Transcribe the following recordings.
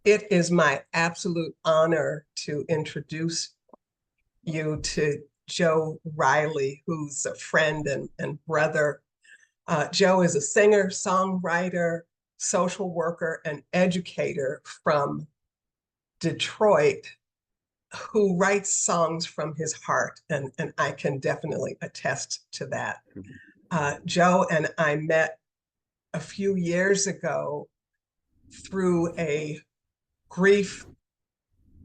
It is my absolute honor to introduce you to Joe Reilly, who's a friend and brother. Joe is a singer, songwriter, social worker, and educator from Detroit who writes songs from his heart, and I can definitely attest to that. Joe and I met a few years ago through a grief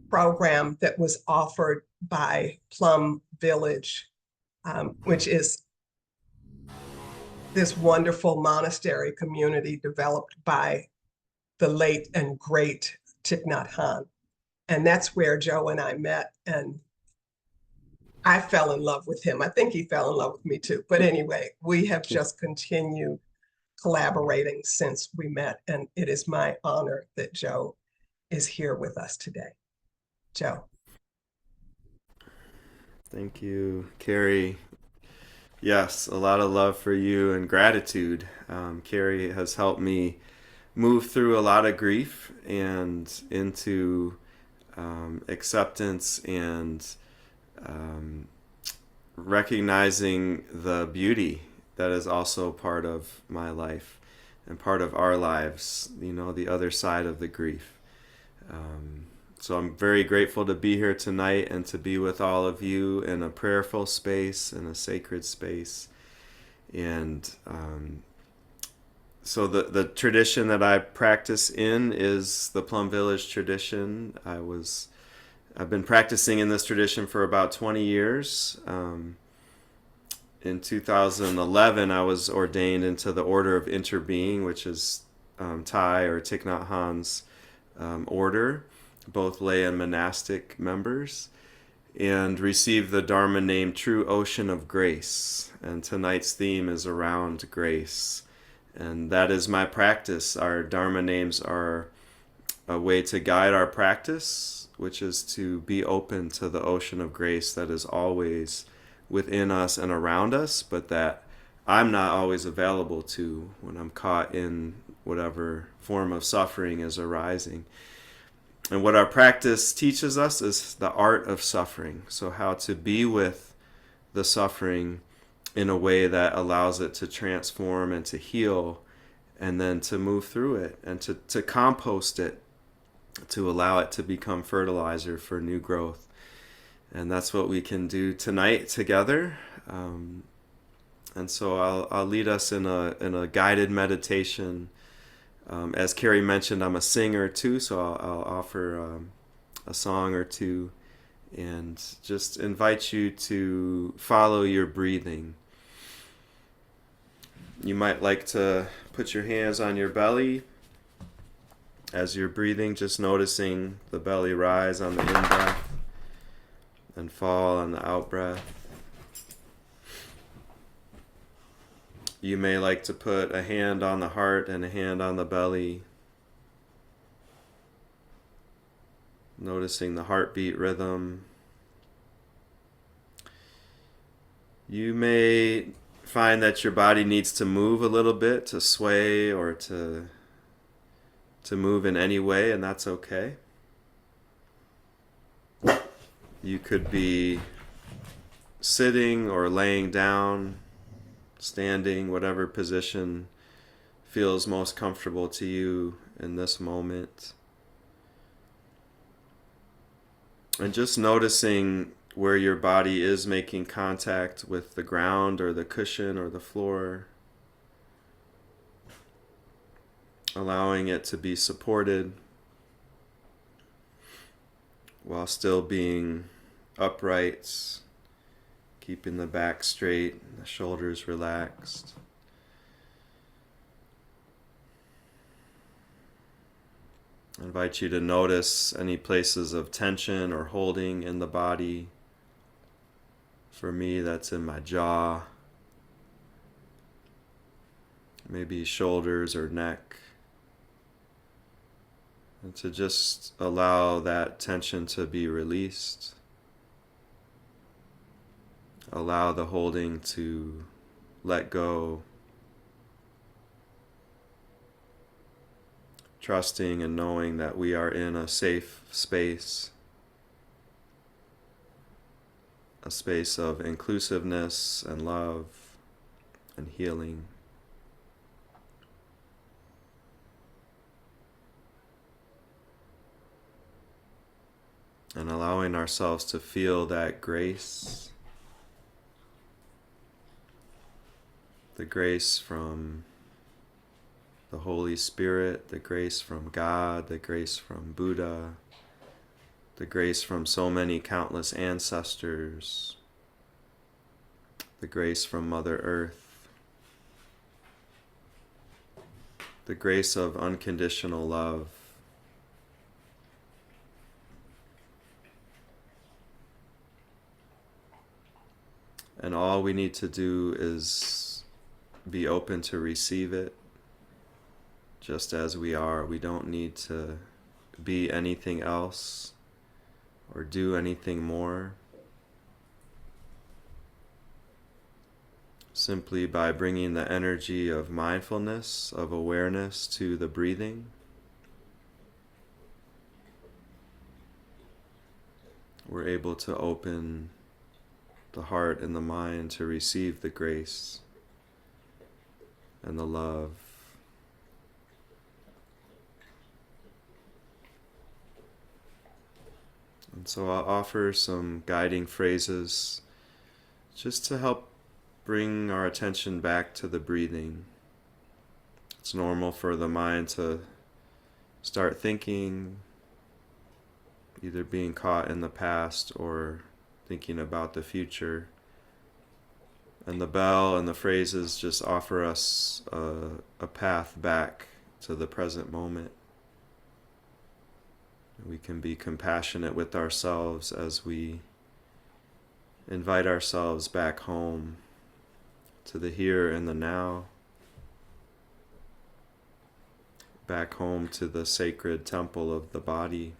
program that was offered by Plum Village, which is this wonderful monastery community developed by the late and great Thich Nhat Hanh. And that's where Joe and I met. And I fell in love with him. I think he fell in love with me too. But anyway, we have just continued collaborating since we met. And it is my honor that Joe is here with us today. Joe. Thank you, Carrie. Yes, a lot of love for you and gratitude. Carrie has helped me move through a lot of grief and into acceptance and um, recognizing the beauty that is also part of my life and part of our lives, the other side of the grief. Um, so I'm very grateful to be here tonight and to be with all of you in a prayerful space, in a sacred space. And so the tradition that I practice in is the Plum Village tradition. I've been practicing in this tradition for about 20 years. In 2011, I was ordained into the Order of Interbeing, which is Thai or Thich Nhat Hanh's order, both lay and monastic members, and received the Dharma name True Ocean of Grace. And tonight's theme is around grace. And that is my practice. Our Dharma names are a way to guide our practice, which is to be open to the ocean of grace that is always within us and around us, but that I'm not always available to when I'm caught in whatever form of suffering is arising. And what our practice teaches us is the art of suffering. So, how to be with the suffering in a way that allows it to transform and to heal, and then to move through it and to compost it, to allow it to become fertilizer for new growth. And that's what we can do tonight together. And so I'll lead us in a guided meditation. As Carrie mentioned, I'm a singer too, so I'll offer a song or two and just invite you to follow your breathing. You might like to put your hands on your belly as you're breathing, just noticing the belly rise on the in-breath and fall on the out-breath. You may like to put a hand on the heart and a hand on the belly, noticing the heartbeat rhythm. You may find that your body needs to move a little bit, to sway or to move in any way, and that's okay. You could be sitting or laying down, standing, whatever position feels most comfortable to you in this moment. And just noticing where your body is making contact with the ground or the cushion or the floor, allowing it to be supported while still being upright, keeping the back straight, the shoulders relaxed. I invite you to notice any places of tension or holding in the body. For me, that's in my jaw, maybe shoulders or neck. And to just allow that tension to be released. Allow the holding to let go. trusting and knowing that we are in a safe space, a space of inclusiveness and love and healing. And allowing ourselves to feel that grace, the grace from the Holy Spirit, the grace from God, the grace from Buddha, the grace from so many countless ancestors, the grace from Mother Earth, the grace of unconditional love. And all we need to do is be open to receive it just as we are. We don't need to be anything else or do anything more. Simply by bringing the energy of mindfulness, of awareness to the breathing, we're able to open the heart and the mind to receive the grace and the love. And so I'll offer some guiding phrases just to help bring our attention back to the breathing. It's normal for the mind to start thinking, either being caught in the past or thinking about the future. And the bell and the phrases just offer us a path back to the present moment. We can be compassionate with ourselves as we invite ourselves back home to the here and the now, back home to the sacred temple of the body,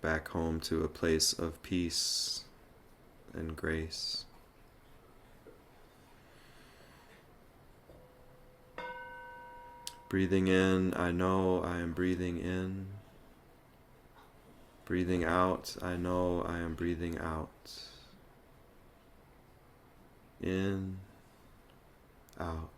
back home to a place of peace and grace. Breathing in, I know I am breathing in. Breathing out, I know I am breathing out. In, out.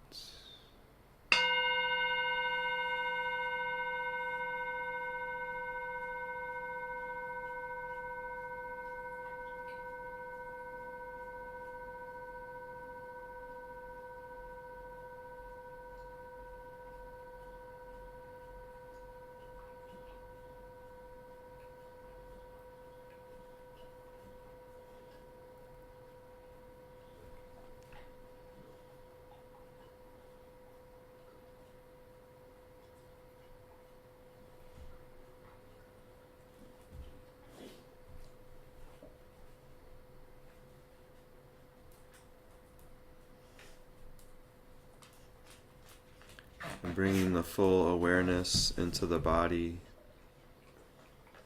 And bringing the full awareness into the body,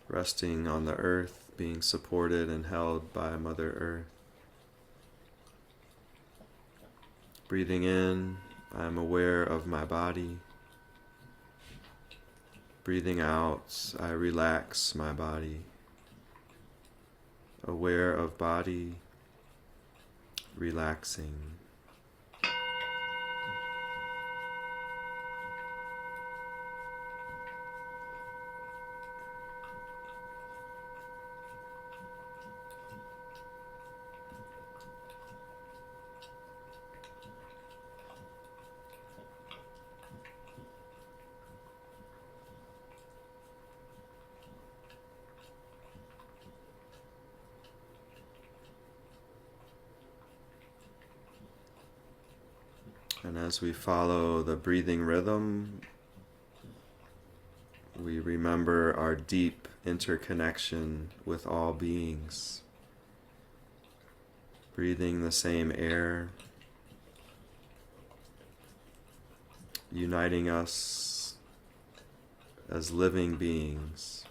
resting on the earth, being supported and held by Mother Earth. Breathing in, I am aware of my body. Breathing out, I relax my body. Aware of body, relaxing. And as we follow the breathing rhythm, we remember our deep interconnection with all beings, breathing the same air, uniting us as living beings,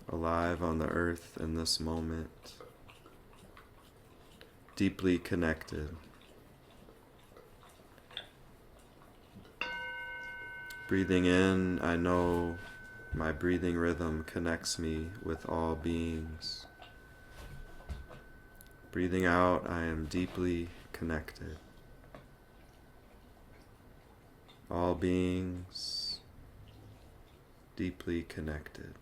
alive on the earth in this moment, deeply connected. Breathing in, I know my breathing rhythm connects me with all beings. Breathing out, I am deeply connected. All beings, deeply connected.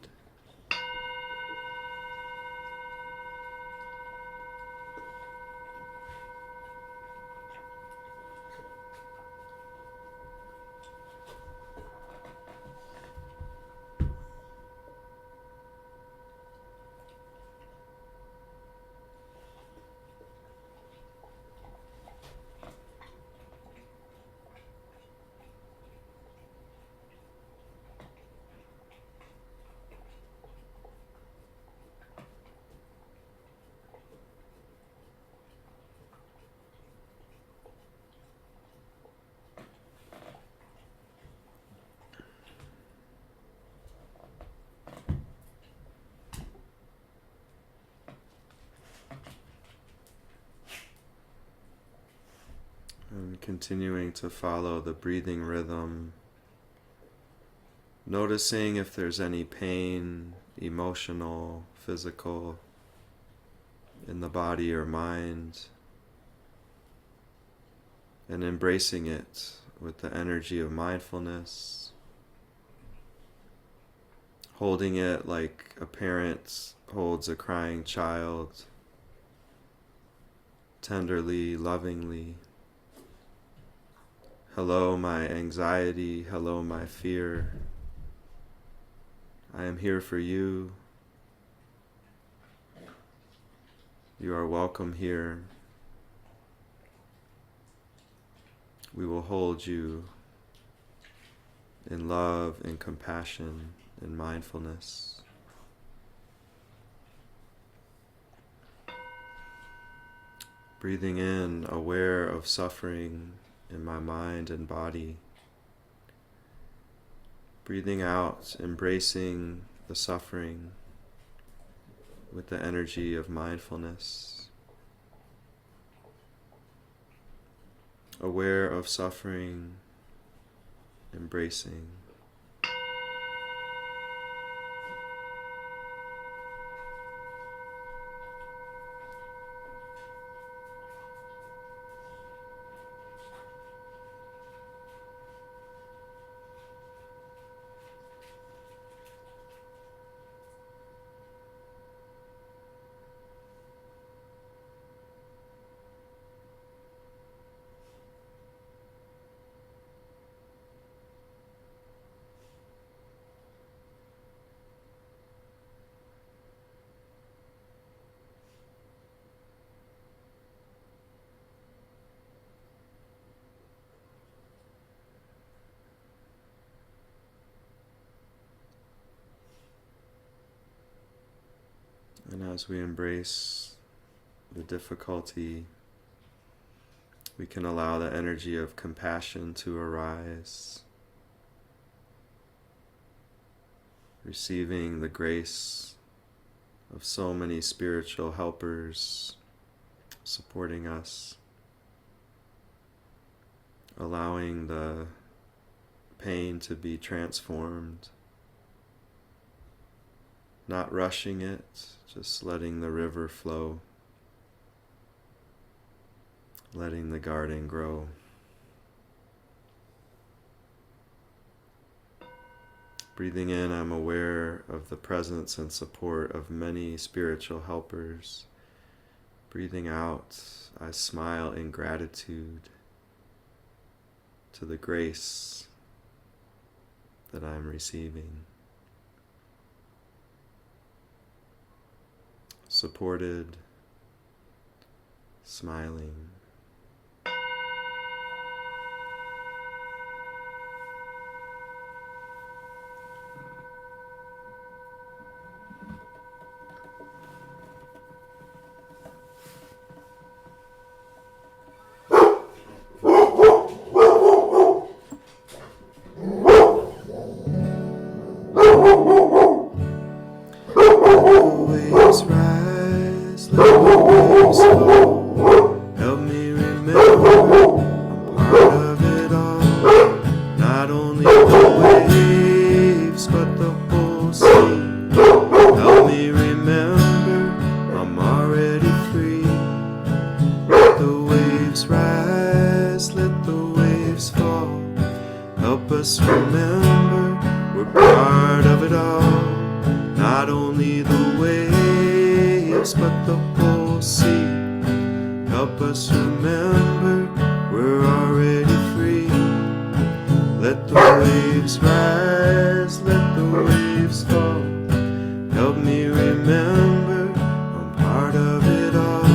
And continuing to follow the breathing rhythm, noticing if there's any pain, emotional, physical, in the body or mind, and embracing it with the energy of mindfulness, holding it like a parent holds a crying child, tenderly, lovingly. Hello, my anxiety. Hello, my fear. I am here for you. You are welcome here. We will hold you in love and compassion and mindfulness. Breathing in, aware of suffering in my mind and body. Breathing out, embracing the suffering with the energy of mindfulness. Aware of suffering, embracing. And as we embrace the difficulty, we can allow the energy of compassion to arise, receiving the grace of so many spiritual helpers supporting us, allowing the pain to be transformed, not rushing it, just letting the river flow, letting the garden grow. Breathing in, I'm aware of the presence and support of many spiritual helpers. Breathing out, I smile in gratitude to the grace that I'm receiving. Supported, smiling. Always rise, let the waves flow. Help me remember I'm part of it all. Not only the waves, but the whole sea. Help us remember we're already free. Let the waves rise, let the waves fall. Help me remember I'm part of it all.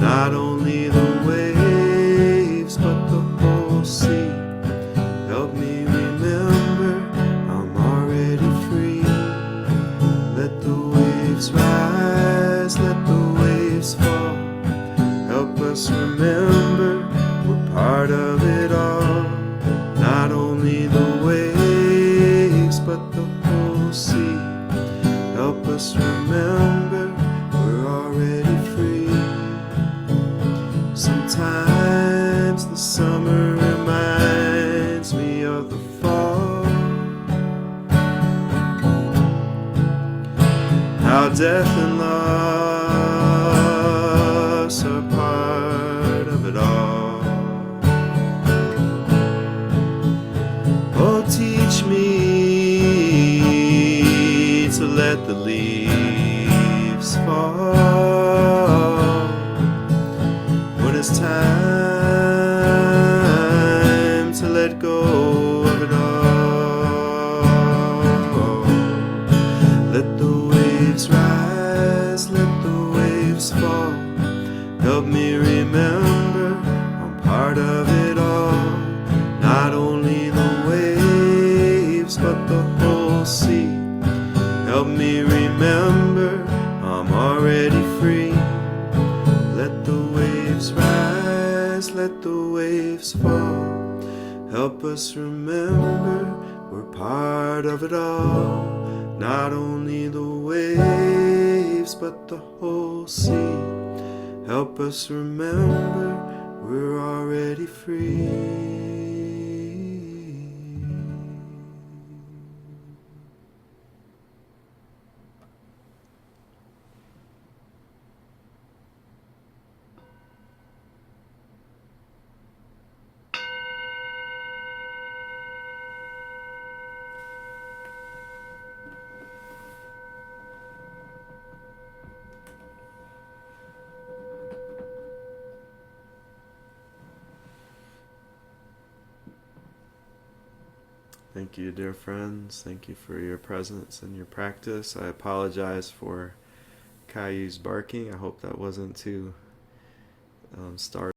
Not only the waves, but the whole sea. Help me remember I'm already free. Let the waves rise, let the waves fall. Help us remember we're part of it all. Not only the waves, but the whole sea. Help us remember we're already free. Sometimes the summer reminds me of the fall. How death and loss are part of it all. Oh, teach me to let the leaves fall when it's time to let go of it all. Let the waves rise, let the waves fall. Help me remember I'm part of it all. Not only the waves, but the whole sea. Help me remember I'm already free. Let the waves rise, let the waves fall. Help us remember we're part of it all. Not only the waves, but the whole sea. Help us remember we're already free. Thank you, dear friends. Thank you for your presence and your practice. I apologize for Caillou's barking. I hope that wasn't too startling.